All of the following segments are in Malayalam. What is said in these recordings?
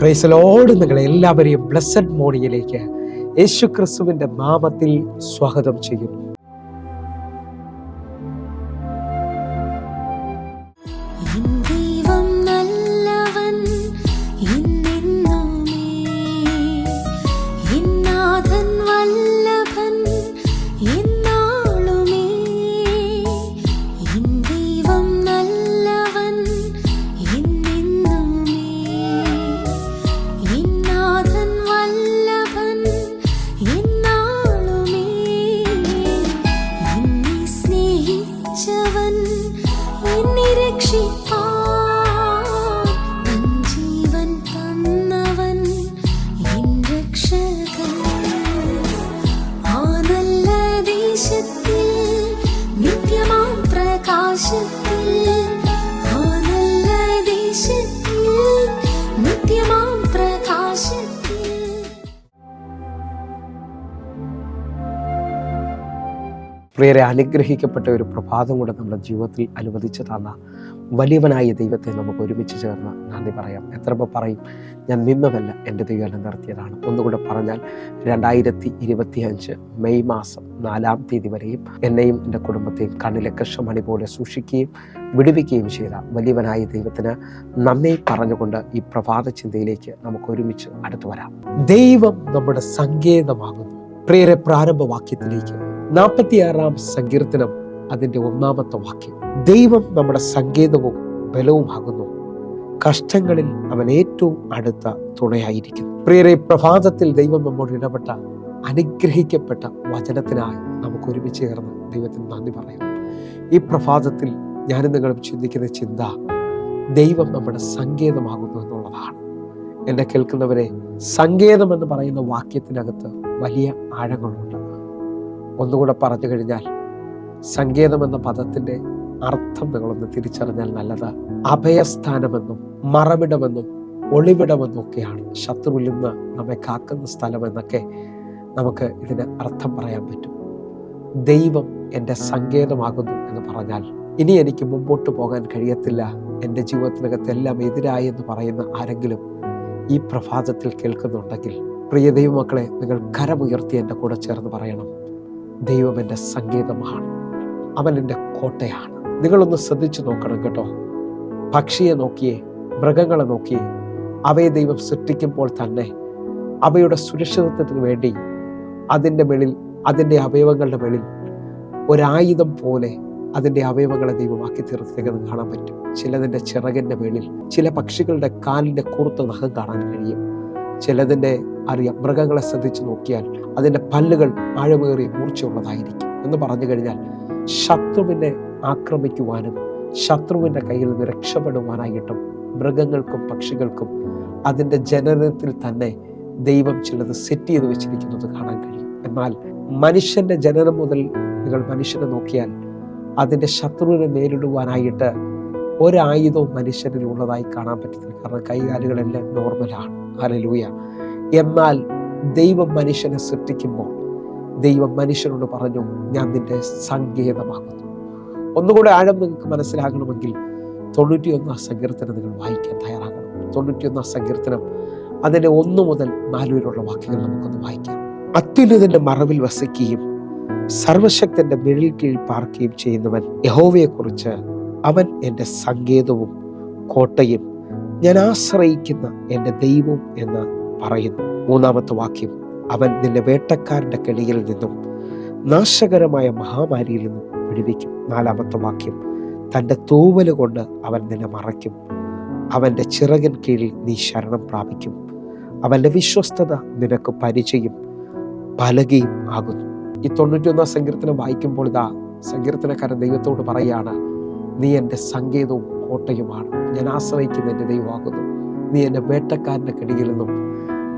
Praise the Lord. നിങ്ങളെ എല്ലാവരെയും ബ്ലെസ്സഡ് മോർണിംഗിലേക്ക് യേശു ക്രിസ്തുവിന്റെ നാമത്തിൽ സ്വാഗതം ചെയ്യുന്നു. പ്രിയരെ, അനുഗ്രഹിക്കപ്പെട്ട ഒരു പ്രഭാതം കൂടെ നമ്മുടെ ജീവിതത്തിൽ അനുവദിച്ചു തന്ന വലിയവനായ ദൈവത്തെ നമുക്ക് ഒരുമിച്ച് ചേർന്ന് നന്ദി പറയാം. എത്ര പറയും, ഞാൻ നിന്നതല്ല, എൻ്റെ ദൈവം എന്നെ നിർത്തിയതാണ്. ഒന്നുകൂടെ പറഞ്ഞാൽ 2025 മെയ് മാസം 4-ാം തീയതി വരെയും എന്നെയും എൻ്റെ കുടുംബത്തെയും കണ്ണിലെ കൃഷ്ണമണി പോലെ സൂക്ഷിക്കുകയും വിടുവിക്കുകയും ചെയ്ത വലിയവനായ ദൈവത്തിന് നന്ദി പറഞ്ഞുകൊണ്ട് ഈ പ്രഭാത ചിന്തയിലേക്ക് നമുക്ക് ഒരുമിച്ച് അടുത്തു വരാം. ദൈവം നമ്മുടെ സങ്കേതമാകുന്നു. പ്രിയരെ, പ്രാരംഭവാക്യത്തിലേക്ക് 46-ാം സങ്കീർത്തനം അതിൻ്റെ 1-ാമത്തെ വാക്യം. ദൈവം നമ്മുടെ സങ്കേതവും ബലവുമാകുന്നു, കഷ്ടങ്ങളിൽ അവൻ ഏറ്റവും അടുത്ത തുണയായിരിക്കുന്നു. പ്രിയരെ, പ്രഭാതത്തിൽ ദൈവം നമ്മോട് ഇടപെട്ട അനുഗ്രഹിക്കപ്പെട്ട വചനത്തിനായി നമുക്ക് ഒരുമിച്ച് ചേർന്ന് ദൈവത്തിന് നന്ദി പറയാം. ഈ പ്രഭാതത്തിൽ ഞാനും നിങ്ങളും ചിന്തിക്കുന്ന ചിന്ത ദൈവം നമ്മുടെ സങ്കേതമാകുന്നു എന്നുള്ളതാണ്. എന്നെ കേൾക്കുന്നവരെ, സങ്കേതം എന്ന് പറയുന്ന വാക്യത്തിനകത്ത് വലിയ ആഴങ്ങളുണ്ട്. ഒന്നുകൂടെ പറഞ്ഞു കഴിഞ്ഞാൽ, സങ്കേതം എന്ന പദത്തിന്റെ അർത്ഥം നിങ്ങളൊന്ന് തിരിച്ചറിഞ്ഞാൽ നല്ലത്. അഭയസ്ഥാനമെന്നും മറവിടമെന്നും ഒളിവിടമെന്നും ഒക്കെയാണ്. ശത്രുവിൽ നിന്ന് നമ്മെ കാക്കുന്ന സ്ഥലമെന്നൊക്കെ നമുക്ക് ഇതിന് അർത്ഥം പറയാൻ പറ്റും. ദൈവം എൻ്റെ സങ്കേതമാകുന്നു എന്ന് പറഞ്ഞാൽ ഇനി എനിക്ക് മുമ്പോട്ട് പോകാൻ കഴിയത്തില്ല, എൻ്റെ ജീവിതത്തിനകത്ത് എല്ലാം എതിരായി എന്ന് പറയുന്ന ആരെങ്കിലും ഈ പ്രഭാതത്തിൽ കേൾക്കുന്നുണ്ടെങ്കിൽ, പ്രിയ ദൈവമക്കളെ, നിങ്ങൾ കരമുയർത്തി എൻ്റെ കൂടെ ചേർന്ന് പറയണം, ദൈവം എൻ്റെ സങ്കേതമാണ്, അവൻ എൻ്റെ കോട്ടയാണ്. നിങ്ങളൊന്ന് ശ്രദ്ധിച്ചു നോക്കണം കേട്ടോ. പക്ഷിയെ നോക്കിയേ, മൃഗങ്ങളെ നോക്കിയേ, അവയെ ദൈവം സൃഷ്ടിക്കുമ്പോൾ തന്നെ അവയുടെ സുരക്ഷിതത്വത്തിന് വേണ്ടി അതിൻ്റെ മേളിൽ, അതിൻ്റെ അവയവങ്ങളുടെ മേളിൽ ഒരായുധം പോലെ അതിൻ്റെ അവയവങ്ങളെ ദൈവമാക്കി തീർത്തേക്കെന്ന് കാണാൻ പറ്റും. ചിലതിൻ്റെ ചിറകിൻ്റെ മേളിൽ, ചില പക്ഷികളുടെ കാലിൻ്റെ കൂർത്ത നഖം കാണാൻ കഴിയും. ചിലതിൻ്റെ അറിയാം, മൃഗങ്ങളെ ശ്രദ്ധിച്ച് നോക്കിയാൽ അതിൻ്റെ പല്ലുകൾ ആഴമേറിയ മൂർച്ചയുള്ളതായിരിക്കും. എന്ന് പറഞ്ഞു കഴിഞ്ഞാൽ, ശത്രുവിനെ ആക്രമിക്കുവാനും ശത്രുവിൻ്റെ കയ്യിൽ നിന്ന് രക്ഷപ്പെടുവാനായിട്ടും മൃഗങ്ങൾക്കും പക്ഷികൾക്കും അതിൻ്റെ ജനനത്തിൽ തന്നെ ദൈവം ചിലത് സെറ്റ് ചെയ്ത് വെച്ചിരിക്കുന്നത് കാണാൻ കഴിയും. എന്നാൽ മനുഷ്യൻ്റെ ജനനം മുതൽ നിങ്ങൾ മനുഷ്യനെ നോക്കിയാൽ അതിൻ്റെ ശത്രുവിനെ നേരിടുവാനായിട്ട് ഒരായുധവും മനുഷ്യരിൽ ഉള്ളതായി കാണാൻ പറ്റത്തില്ല. കാരണം കൈകാലുകളെല്ലാം നോർമലാണ്. ഹല്ലേലൂയ. എന്നാൽ ദൈവം മനുഷ്യനെ സൃഷ്ടിക്കുമ്പോൾ ദൈവം മനുഷ്യനോട് പറഞ്ഞു, ഞാൻ നിന്റെ സങ്കേതമാകുന്നു. ഒന്നുകൂടെ ആഴം നിങ്ങൾക്ക് മനസ്സിലാകണമെങ്കിൽ 91-ാം സങ്കീർത്തനം നിങ്ങൾ വായിക്കാൻ തയ്യാറാകണം. 91-ാം സങ്കീർത്തനം അതിൻ്റെ 1 മുതൽ 4 വരെയുള്ള വാക്യങ്ങൾ നമുക്കൊന്ന് വായിക്കാം. അത്യുന്നതന്റെ മറവിൽ വസിക്കുകയും സർവശക്തന്റെ നിഴൽ കീഴിൽ പാർക്കുകയും ചെയ്യുന്നവൻ യഹോവയെക്കുറിച്ച്, അവൻ എൻ്റെ സങ്കേതവും കോട്ടയും ഞാൻ ആശ്രയിക്കുന്ന എൻ്റെ ദൈവവും എന്ന് പറയുന്നു. 3-ാമത്തെ വാക്യം, അവൻ നിന്നെ വേട്ടക്കാരൻ്റെ കെണിയിൽ നിന്നും നാശകരമായ മഹാമാരിയിൽ നിന്നും വിടുവിക്കും. 4-ാമത്തെ വാക്യം, തൻ്റെ തൂവല് കൊണ്ട് അവൻ നിന്നെ മറയ്ക്കും, അവൻ്റെ ചിറകിൻ കീഴിൽ നീ ശരണം പ്രാപിക്കും, അവൻ്റെ വിശ്വസ്തത നിനക്ക് പരിചയം പലകയും ആകുന്നു. ഈ 91-ാം സങ്കീർത്തനം വായിക്കുമ്പോൾ ഇതാ സങ്കീർത്തനക്കാരൻ ദൈവത്തോട് പറയുകയാണ്, നീ എൻ്റെ സങ്കേതവും കോട്ടയുമാണ്, ഞാൻ ആശ്രയിക്കുന്ന എൻ്റെ ദൈവമാകുന്നു. നീ എൻ്റെ വേട്ടക്കാരൻ്റെ കെണിയിൽ നിന്നും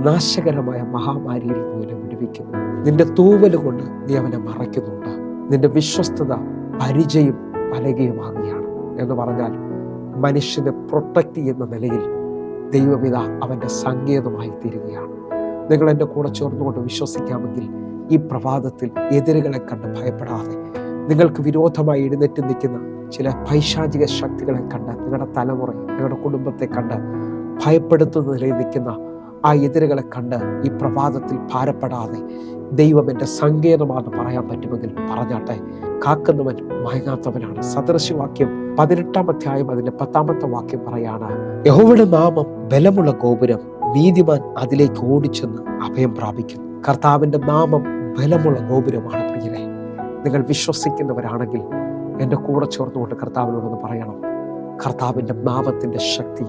നാശകരമായ മഹാമാരിയിൽ നിന്ന് എന്നെ വിടുവിക്കുന്നു. നിന്റെ തൂവല് കൊണ്ട് നീ അവനെ മറയ്ക്കുന്നുണ്ട്. നിന്റെ വിശ്വസ്തത പരിചയം പലകയുമാകുകയാണ്. എന്ന് പറഞ്ഞാൽ മനുഷ്യനെ പ്രൊട്ടക്റ്റ് ചെയ്യുന്ന നിലയിൽ ദൈവപിത അവൻ്റെ സങ്കേതമായി തീരുകയാണ്. നിങ്ങൾ എൻ്റെ കൂടെ ചേർന്നുകൊണ്ട് വിശ്വസിക്കാമെങ്കിൽ ഈ പ്രഭാതത്തിൽ എതിരുകളെ കണ്ട് ഭയപ്പെടാതെ, നിങ്ങൾക്ക് വിരോധമായി എഴുന്നേറ്റ് നിൽക്കുന്ന ചില പൈശാചിക ശക്തികളെ കണ്ട്, നിങ്ങളുടെ തലമുറ, നിങ്ങളുടെ കുടുംബത്തെ കണ്ട് ഭയപ്പെടുത്തുന്ന നിലയിൽ നിൽക്കുന്ന ആ എതിരുകളെ കണ്ട് ഈ പ്രഭാതത്തിൽ ഭാരപ്പെടാതെ ദൈവം എൻ്റെ സങ്കേതമാണെന്ന് പറയാൻ പറ്റുമെങ്കിൽ പറഞ്ഞാട്ടെ. കാക്കുന്നവൻ മയങ്ങാത്തവനാണ്. സദൃശവാക്യം 18-ാം അധ്യായം അതിന്റെ 10-ാമത്തെ വാക്യം പറയാണ്, യഹോവയുടെ നാമം ബലമുള്ള ഗോപുരം, നീതിമാൻ അതിലേക്ക് ഓടിച്ചെന്ന് അഭയം പ്രാപിക്കുന്നു. കർത്താവിന്റെ നാമം ബലമുള്ള ഗോപുരമാണ് പ്രിയരെ. നിങ്ങൾ വിശ്വസിക്കുന്നവരാണെങ്കിൽ എൻ്റെ കൂടെ ചേർന്നുകൊണ്ട് കർത്താവിനോടൊന്ന് പറയണം, കർത്താവിൻ്റെ നാമത്തിൻ്റെ ശക്തി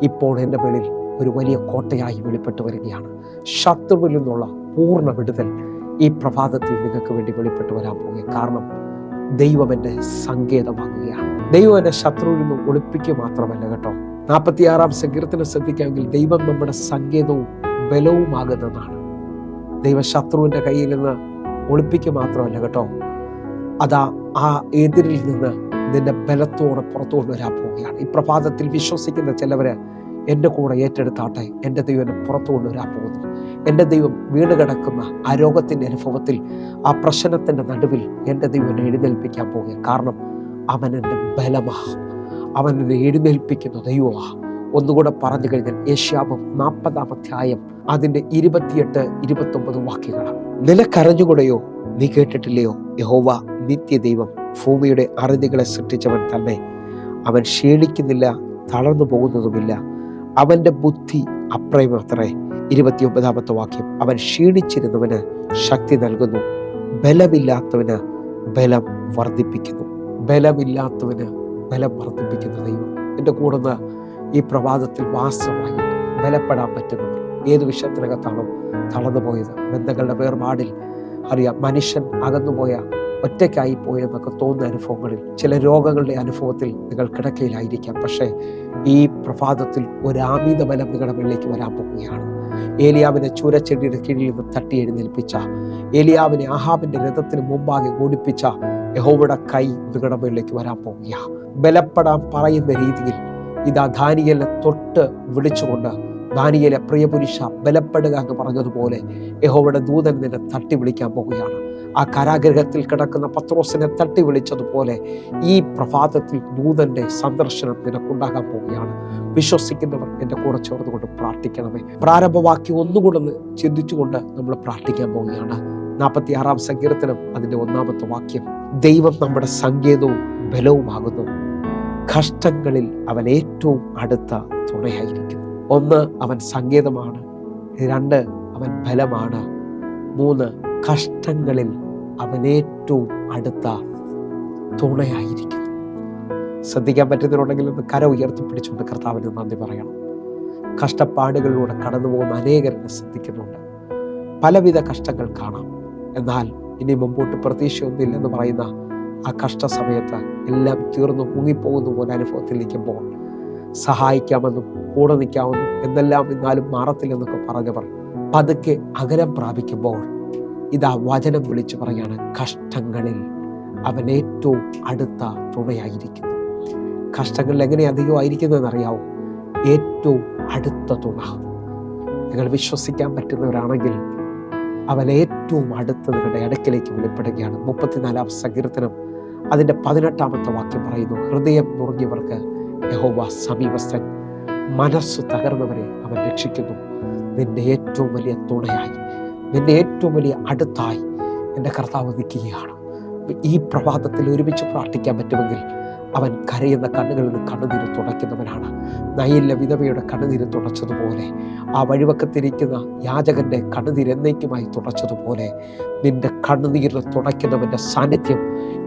ഇപ്പോൾ എൻ്റെ മേളിൽ ഒരു വലിയ കോട്ടയായി വെളിപ്പെട്ട് വരികയാണ്. ശത്രുവിൽ നിന്നുള്ള പൂർണ്ണ വിടുതൽ ഈ പ്രഭാതത്തിൽ നിങ്ങൾക്ക് വേണ്ടി വെളിപ്പെട്ട് വരാൻ പോകുക. കാരണം ദൈവം എൻ്റെ സങ്കേതമാകുകയാണ്. ദൈവം എൻ്റെ ശത്രുവിൽ നിന്ന് ഒളിപ്പിക്കുക മാത്രമല്ല കേട്ടോ. 46-ാം സങ്കീർത്തനം ശ്രദ്ധിക്കാമെങ്കിൽ ദൈവം നമ്മുടെ സങ്കേതവും ബലവുമാകുന്നതാണ്. ദൈവ ശത്രുവിൻ്റെ കയ്യിൽ നിന്ന് ഒളിപ്പിക്കുക മാത്രമല്ല കേട്ടോ, അതാ ആ എതിരിൽ നിന്ന് നിന്റെ ബലത്തോടെ പുറത്തു കൊണ്ടുവരാൻ പോവുകയാണ്. ഈ പ്രഭാതത്തിൽ വിശ്വസിക്കുന്ന ചിലവര് എൻ്റെ കൂടെ ഏറ്റെടുത്താട്ടെ. എൻ്റെ ദൈവം എന്നെ പുറത്തു കൊണ്ടുവരാൻ പോകുന്നു. എൻ്റെ ദൈവം വീണ് കിടക്കുന്ന ആ രോഗത്തിൻ്റെ അനുഭവത്തിൽ, ആ പ്രശ്നത്തിൻ്റെ നടുവിൽ എൻ്റെ ദൈവം എന്നെ എഴുന്നേൽപ്പിക്കാൻ പോവുക. കാരണം അവൻ എൻ്റെ ബലമാ, അവൻ എന്നെ എഴുന്നേൽപ്പിക്കുന്ന ദൈവമാ. ഒന്നുകൂടെ പറഞ്ഞു കഴിഞ്ഞാൽ യെശയ്യാവ് 40-ാം അധ്യായം അതിൻ്റെ 28-29 വാക്യങ്ങളാണ്. നിനക്കറിഞ്ഞുകൂടെയോ? നീ കേട്ടിട്ടില്ലയോ? യഹോവ നിത്യദൈവം, ഭൂമിയുടെ അറുതികളെ സൃഷ്ടിച്ചവൻ തന്നെ. അവൻ ക്ഷീണിക്കുന്നില്ല, തളർന്നു പോകുന്നതുമില്ല. അവൻ്റെ ബുദ്ധി അപ്രയമത്രേ. 29-ാമത്തെ വാക്യം, അവൻ ക്ഷീണിച്ചിരുന്നവന് ശക്തി നൽകുന്നു, ബലമില്ലാത്തവന് ബലം വർദ്ധിപ്പിക്കുന്നു. ബലമില്ലാത്തവന് ബലം വർദ്ധിപ്പിക്കുന്ന ദൈവം. എൻ്റെ കൂടുന്ന ഈ പ്രഭാതത്തിൽ വാസ്തവമായി ബലപ്പെടാൻ പറ്റുന്നവർ ഏത് വിഷയത്തിനകത്താണോ തളർന്നു പോയത്, ബന്ധങ്ങളുടെ വേർപാടിൽ അറിയാം, മനുഷ്യൻ അകന്നുപോയ, ഒറ്റയ്ക്കായി പോയെന്നൊക്കെ തോന്നുന്ന അനുഭവങ്ങളിൽ, ചില രോഗങ്ങളുടെ അനുഭവത്തിൽ നിങ്ങൾ കിടക്കയിലായിരിക്കാം. പക്ഷേ ഈ പ്രഭാതത്തിൽ ഒരാമീത ബലം നിങ്ങളുടെ മുന്നിലേക്ക് വരാൻ പോവുകയാണ്. ഏലിയാവിനെ ചൂരച്ചെടിയുടെ കീഴിൽ നിന്ന് തട്ടി എഴുന്നേൽപ്പിച്ച, ഏലിയാവിനെ ആഹാബിന്റെ രഥത്തിന് മുമ്പാകെ ഓടിപ്പിച്ച യഹോവയുടെ കൈ നിങ്ങളുടെ മുന്നിലേക്ക് വരാൻ പോവുകയാണ്. ബലപ്പെടാൻ പറയുന്ന രീതിയിൽ ഇതാ ദാനിയേലിനെ തൊട്ട് വിളിച്ചുകൊണ്ട്, ദാനിയേലെ പ്രിയപുരുഷ ബലപ്പെടുക എന്ന് പറഞ്ഞതുപോലെ യഹോവയുടെ ദൂതൻ നിന്നെ തട്ടി വിളിക്കാൻ പോവുകയാണ്. ആ കാരാഗൃഹത്തിൽ കിടക്കുന്ന പത്രോസിനെ തട്ടി വിളിച്ചതുപോലെ ഈ പ്രഭാതത്തിൽ ദൂതന്റെ സന്ദർശനം നിനക്കുണ്ടാകാൻ പോവുകയാണ്. വിശ്വസിക്കുന്നവർ എൻ്റെ കൂടെ ചേർന്നുകൊണ്ട് പ്രാർത്ഥിക്കണമേ. പ്രാരംഭവാക്യം ഒന്നുകൂടെ ചിന്തിച്ചുകൊണ്ട് നമ്മൾ പ്രാർത്ഥിക്കാൻ പോവുകയാണ്. 46-ാം സങ്കീർത്തനം അതിൻ്റെ 1-ാമത്തെ വാക്യം, ദൈവം നമ്മുടെ സങ്കേതവും ബലവുമാകുന്നു, കഷ്ടങ്ങളിൽ അവൻ ഏറ്റവും അടുത്ത തുണയായിരിക്കുന്നു. 1, അവൻ സങ്കേതമാണ്. 2, അവൻ ബലമാണ്. 3, കഷ്ടങ്ങളിൽ അവൻ ഏറ്റവും അടുത്ത തുണയായിരിക്കുന്നു. ശ്രദ്ധിക്കാൻ പറ്റുന്നവരുണ്ടെങ്കിൽ ഒന്ന് കര ഉയർത്തിപ്പിടിച്ചുകൊണ്ട് കർത്താവിന് നന്ദി പറയണം. കഷ്ടപ്പാടുകളിലൂടെ കടന്നു പോകുന്ന അനേകരെ ശ്രദ്ധിക്കുന്നുണ്ട്. പലവിധ കഷ്ടങ്ങൾ കാണാം. എന്നാൽ ഇനി മുമ്പോട്ട് പ്രതീക്ഷയൊന്നുമില്ലെന്ന് പറയുന്ന ആ കഷ്ട സമയത്ത് എല്ലാം തീർന്നു മുങ്ങിപ്പോകുന്ന പോലെ അനുഭവത്തിൽ നിൽക്കുമ്പോൾ സഹായിക്കാമെന്നും കൂടെ നിൽക്കാമെന്നും എന്നെല്ലാം എന്നാലും മാറത്തില്ലെന്നൊക്കെ പറഞ്ഞവർ പതുക്കെ അകലം പ്രാപിക്കുമ്പോൾ ഇതാ വചനം വിളിച്ചു പറയാണ്, കഷ്ടങ്ങളിൽ അവൻ ഏറ്റവും അടുത്ത തുണയായിരിക്കുന്നു. കഷ്ടങ്ങളിൽ എങ്ങനെ അധികമായിരിക്കുന്നതെന്ന് അറിയാവോ? ഏറ്റവും അടുത്ത തുണ. നിങ്ങൾ വിശ്വസിക്കാൻ പറ്റുന്നവരാണെങ്കിൽ അവൻ ഏറ്റവും അടുത്ത് നിങ്ങളുടെ അടുക്കലേക്ക് വെളിപ്പെടുകയാണ്. 34-ാം സങ്കീർത്തനം അതിൻ്റെ 18-ാമത്തെ വാക്യം പറയുന്നു, ഹൃദയം നുറുങ്ങിയവർക്ക് യഹോവ സമീപസ്ഥൻ, മനസ്സ് തകർന്നവരെ അവൻ രക്ഷിക്കുന്നു. നിന്റെ ഏറ്റവും വലിയ തുണയായി, നിന്റെ ഏറ്റവും വലിയ അടുത്തായി എൻ്റെ കർത്താവ് നിൽക്കുകയാണ്. ഈ പ്രഭാതത്തിൽ ഒരുമിച്ച് പ്രാർത്ഥിക്കാൻ പറ്റുമെങ്കിൽ അവൻ കരയുന്ന കണ്ണുകളിൽ നിന്ന് കണ്ണുനീര് തുടയ്ക്കുന്നവനാണ്. നയിലെ വിധവയുടെ കണ്ണുനീര് തുടച്ചതുപോലെ, ആ വഴിവക്കത്തിരിക്കുന്ന യാചകന്റെ കണ്ണുനീര് എന്നേക്കുമായി തുടച്ചതുപോലെ നിന്റെ കണ്ണുനീര് തുടയ്ക്കുന്നവന്റെ സാന്നിധ്യം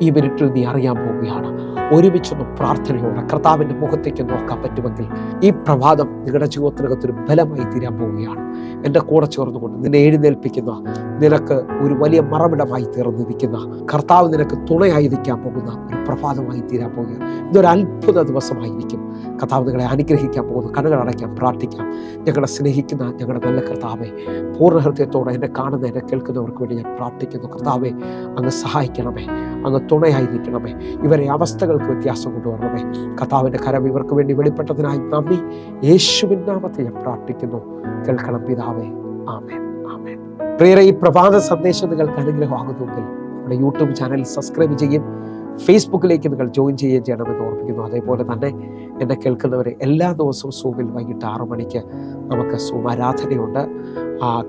ഈ മിനിറ്റിൽ നീ അറിയാൻ പോവുകയാണ്. ഒരുമിച്ചൊന്ന് പ്രാർത്ഥനയോടെ കർത്താവിൻ്റെ മുഖത്തേക്ക് നോക്കാൻ പറ്റുമെങ്കിൽ ഈ പ്രഭാതം നിങ്ങളുടെ ജീവിതത്തിനകത്തൊരു ബലമായി തീരാൻ പോവുകയാണ്. എൻ്റെ കൂടെ ചേർന്നുകൊണ്ട് നിന്നെ എഴുന്നേൽപ്പിക്കുന്ന, നിനക്ക് ഒരു വലിയ മറവിടമായി തീർന്നിരിക്കുന്ന കർത്താവ് നിനക്ക് തുണയായി നിൽക്കാൻ പോകുന്ന ഒരു പ്രഭാതമായി തീരാൻ പോവുകയാണ്. ഇതൊരു അത്ഭുത ദിവസമായിരിക്കും. കർത്താവ് നിങ്ങളെ അനുഗ്രഹിക്കാൻ പോകുന്നു. കണ്ണുകൾ അടയ്ക്കാം, പ്രാർത്ഥിക്കാം. ഞങ്ങളെ സ്നേഹിക്കുന്ന ഞങ്ങളുടെ നല്ല കർത്താവെ, പൂർണ്ണ ഹൃദയത്തോടെ എന്നെ കാണുന്ന എന്നെ കേൾക്കുന്നവർക്ക് വേണ്ടി ഞാൻ പ്രാർത്ഥിക്കുന്നു. കർത്താവെ, അങ്ങ് സഹായിക്കണമേ, അങ്ങ് തുണയായിരിക്കണമേ. ഇവരെ അവസ്ഥകൾക്ക് വ്യത്യാസം കൊണ്ടുവരണമേ. കർത്താവിൻ്റെ കരം ഇവർക്ക് വേണ്ടി വെളിപ്പെട്ടതിനായി നന്ദി. യേശുവിൻ നാമത്തിൽ ഞാൻ പ്രാർത്ഥിക്കുന്നു. കേൾക്കണം പിതാവേ. ആമേൻ, ആമേൻ. പ്രിയരെ, ഈ പ്രഭാത സന്ദേശം നിങ്ങൾക്ക് അനുഗ്രഹമാകുന്നുവെങ്കിൽ നമ്മുടെ യൂട്യൂബ് ചാനൽ സബ്സ്ക്രൈബ് ചെയ്യും, ഫേസ്ബുക്കിലേക്ക് നിങ്ങൾ ജോയിൻ ചെയ്യുകയും ചെയ്യണമെന്ന് ഓർമ്മിക്കുന്നു. അതേപോലെ തന്നെ എന്നെ കേൾക്കുന്നവരെ, എല്ലാ ദിവസവും സൂമിൽ വൈകിട്ട് 6 മണിക്ക് നമുക്ക് സൂം ആരാധനയുണ്ട്.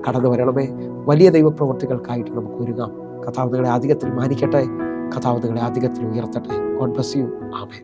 കടന്നു വരണമേ. വലിയ ദൈവപ്രവൃത്തികൾക്കായിട്ട് നമുക്ക് ഒരുങ്ങാം. കർത്താവ് നിങ്ങളെ അധികത്തിൽ മാനിക്കട്ടെ. കർത്താവ് നിങ്ങളെ അധികത്തിൽ ഉയർത്തട്ടെ. God bless you. ആമേൻ.